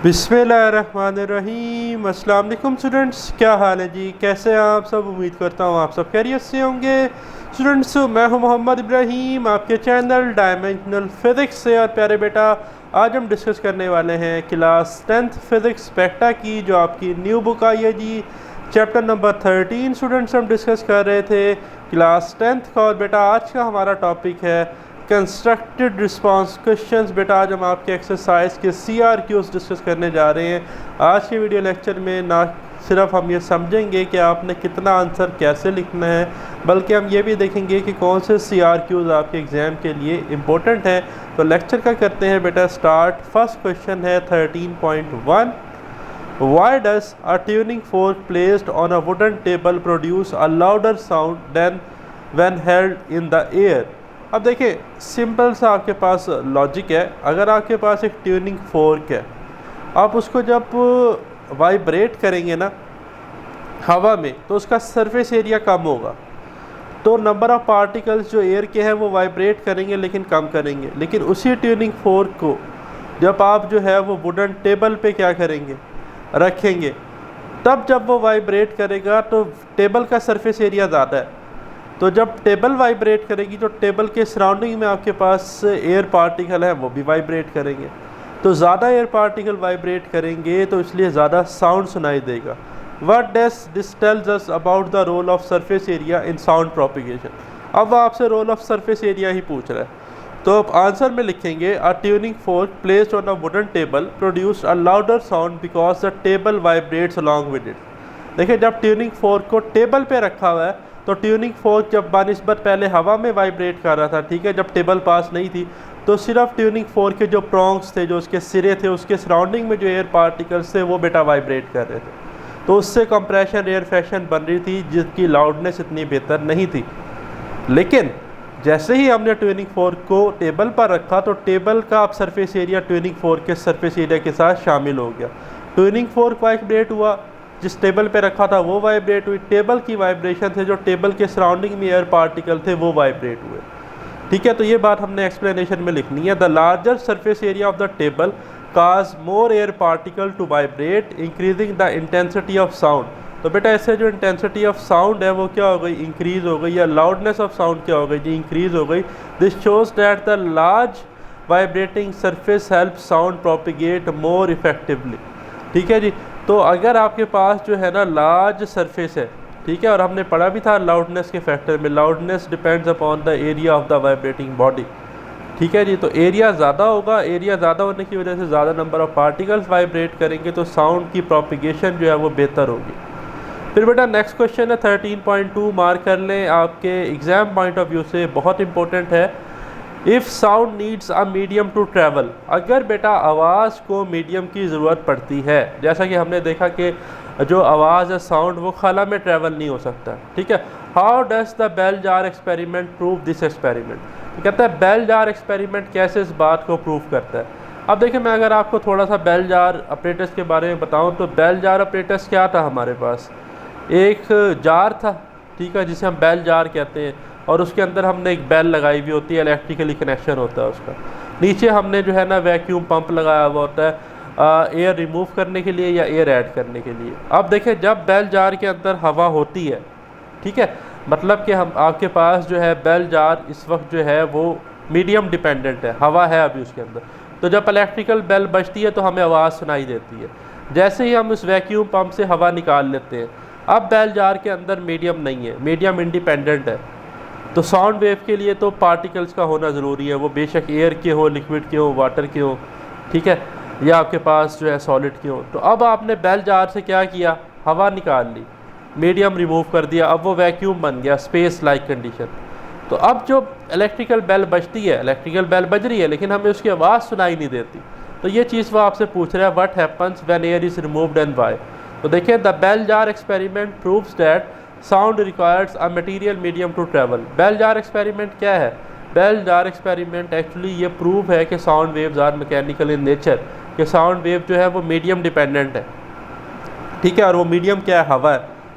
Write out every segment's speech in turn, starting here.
बिस्मिल्लाहिर्रहमानिर्रहीम। अस्सलाम वालेकुम स्टूडेंट्स, क्या हाल है जी? कैसे हैं आप सब? उम्मीद करता हूँ आप सब खैरियत से होंगे। स्टूडेंट्स, मैं हूँ मोहम्मद इब्राहिम, आपके चैनल डायमेंशनल फिज़िक्स से। और प्यारे बेटा, आज हम डिस्कस करने वाले हैं क्लास 10th फिज़िक्स बेटा की, जो आपकी न्यू बुक आई है जी, चैप्टर नंबर 13 स्टूडेंट्स हम डिस्कस कर रहे थे क्लास 10th का। और बेटा आज का हमारा टॉपिक है कंस्ट्रक्टेड रिस्पांस क्वेश्चंस। बेटा आज हम आपके एक्सरसाइज के CRQs डिस्कस करने जा रहे हैं। आज के वीडियो लेक्चर में ना सिर्फ हम ये समझेंगे कि आपने कितना आंसर कैसे लिखना है, बल्कि हम ये भी देखेंगे कि कौन से CRQs आपके एग्ज़ाम के लिए इम्पोर्टेंट हैं। तो लेक्चर का करते हैं बेटा स्टार्ट। फर्स्ट क्वेश्चन है 13.1। Why does a tuning fork placed on a wooden table produce a louder sound than when held in the air? अब देखिए, सिंपल सा आपके पास लॉजिक है। अगर आपके पास एक ट्यूनिंग फोर्क है, आप उसको जब वाइब्रेट करेंगे ना हवा में, तो उसका सरफेस एरिया कम होगा। तो नंबर ऑफ़ पार्टिकल्स जो एयर के हैं वो वाइब्रेट करेंगे लेकिन कम करेंगे। लेकिन उसी ट्यूनिंग फोर्क को जब आप जो है वो वुडन टेबल पे क्या करेंगे, रखेंगे, तब जब वो वाइब्रेट करेगा तो टेबल का सरफेस एरिया ज़्यादा है। तो जब टेबल वाइब्रेट करेगी तो टेबल के सराउंडिंग में आपके पास एयर पार्टिकल है, वो भी वाइब्रेट करेंगे। तो ज़्यादा एयर पार्टिकल वाइब्रेट करेंगे तो इसलिए ज़्यादा साउंड सुनाई देगा। What does this tells us about the role of surface area in sound propagation? अब आपसे रोल ऑफ सरफेस एरिया ही पूछ रहा है। तो अब आंसर में लिखेंगे a tuning fork placed on a wooden table produce a louder sound because the table vibrates along with it. देखिए, जब ट्यूनिंग फोर्क को टेबल पे रखा हुआ है तो ट्यूनिंग फोर्क जब बानिस्बत पहले हवा में वाइब्रेट कर रहा था, ठीक है, जब टेबल पास नहीं थी, तो सिर्फ ट्यूनिंग फोर्क के जो प्रॉन्ग्स थे, जो उसके सिरे थे, उसके सराउंडिंग में जो एयर पार्टिकल्स थे वो बेटा वाइब्रेट कर रहे थे। तो उससे कंप्रेशन एयर फैशन बन रही थी जिसकी लाउडनेस इतनी बेहतर नहीं थी। लेकिन जैसे ही हमने ट्यूनिंग फोर्क को टेबल पर रखा तो टेबल का अब सरफेस एरिया ट्यूनिंग फोर्क के सरफेस एरिया के साथ शामिल हो गया। ट्यूनिंग फोर्क वाइब्रेट हुआ, जिस टेबल पे रखा था वो वाइब्रेट हुई। टेबल की वाइब्रेशन थे, जो टेबल के सराउंडिंग में एयर पार्टिकल थे वो वाइब्रेट हुए। ठीक है, तो ये बात हमने एक्सप्लेनेशन में लिखनी है। The larger surface area of the table cause more air particle to vibrate increasing the intensity of sound. तो बेटा इससे जो इंटेंसिटी ऑफ साउंड है वो क्या हो गई, इंक्रीज़ हो गई, या लाउडनेस ऑफ साउंड क्या हो गई जी, इंक्रीज़ हो गई। This shows that the large vibrating surface help sound propagate more effectively. ठीक है जी। तो अगर आपके पास जो है ना लार्ज सरफेस है, ठीक है, और हमने पढ़ा भी था लाउडनेस के फैक्टर में, loudness depends upon the area of the vibrating body. ठीक है जी। तो एरिया ज़्यादा होगा, एरिया ज़्यादा होने की वजह से ज़्यादा नंबर ऑफ़ पार्टिकल्स वाइब्रेट करेंगे, तो साउंड की प्रोपिगेशन जो है वो बेहतर होगी। फिर बेटा नेक्स्ट क्वेश्चन है 13.2, मार्क कर लें, आपके एग्ज़ाम पॉइंट ऑफ व्यू से बहुत इंपॉर्टेंट है। If sound needs a medium to travel, अगर बेटा आवाज़ को मीडियम की ज़रूरत पड़ती है, जैसा कि हमने देखा कि जो आवाज़ है साउंड वो खाला में ट्रैवल नहीं हो सकता। ठीक है, how does the bell jar experiment prove this experiment? कहता है बेल जार एक्सपेरिमेंट कैसे इस बात को प्रूव करता है। अब देखिए, मैं अगर आपको थोड़ा सा बेल जार ऑपरेटर्स के बारे में बताऊँ तो बेल जार ऑपरेटर्स क्या था हमारे पास, एक जार था, ठीक है, जिसे हम बेल जार कहते हैं, और उसके अंदर हमने एक बेल लगाई हुई होती है, इलेक्ट्रिकली कनेक्शन होता है उसका। नीचे हमने जो है ना वैक्यूम पंप लगाया हुआ होता है एयर रिमूव करने के लिए या एयर ऐड करने के लिए। अब देखें, जब बेल जार के अंदर हवा होती है, ठीक है, मतलब कि हम आपके पास जो है बेल जार इस वक्त जो है वो मीडियम डिपेंडेंट है, हवा है अभी उसके अंदर। तो जब इलेक्ट्रिकल बेल बजती है तो हमें आवाज़ सुनाई देती है। जैसे ही हम उस वैक्यूम पंप से हवा निकाल लेते हैं, अब बेल जार के अंदर मीडियम नहीं है, मीडियम इंडिपेंडेंट है। तो साउंड वेव के लिए तो पार्टिकल्स का होना ज़रूरी है, वो बेशक एयर के हो, लिक्विड के हो, वाटर के हो, ठीक है, या आपके पास जो है सॉलिड के हो। तो अब आपने बेल जार से क्या किया, हवा निकाल ली, मीडियम रिमूव कर दिया, अब वो वैक्यूम बन गया, स्पेस लाइक कंडीशन। तो अब जो इलेक्ट्रिकल बेल बजती है, इलेक्ट्रिकल बेल बज रही है लेकिन हमें उसकी आवाज़ सुनाई नहीं देती। तो ये चीज़ वो आपसे पूछ रहा है, what happens when air is removed and why. तो देखिए, the bell jar experiment proves that sound requires a material medium to travel. Bell jar experiment क्या है? बेल जार एक्सपेरिमेंट एक्चुअली ये प्रूव है कि sound waves are mechanical in nature, कि sound wave जो है वो मीडियम डिपेंडेंट है। ठीक है, और वो मीडियम क्या है, हवा है।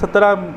17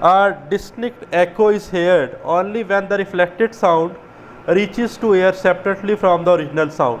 A distinct echo is heard only when the reflected sound reaches to air separately from the original sound.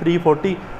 340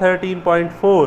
13.4.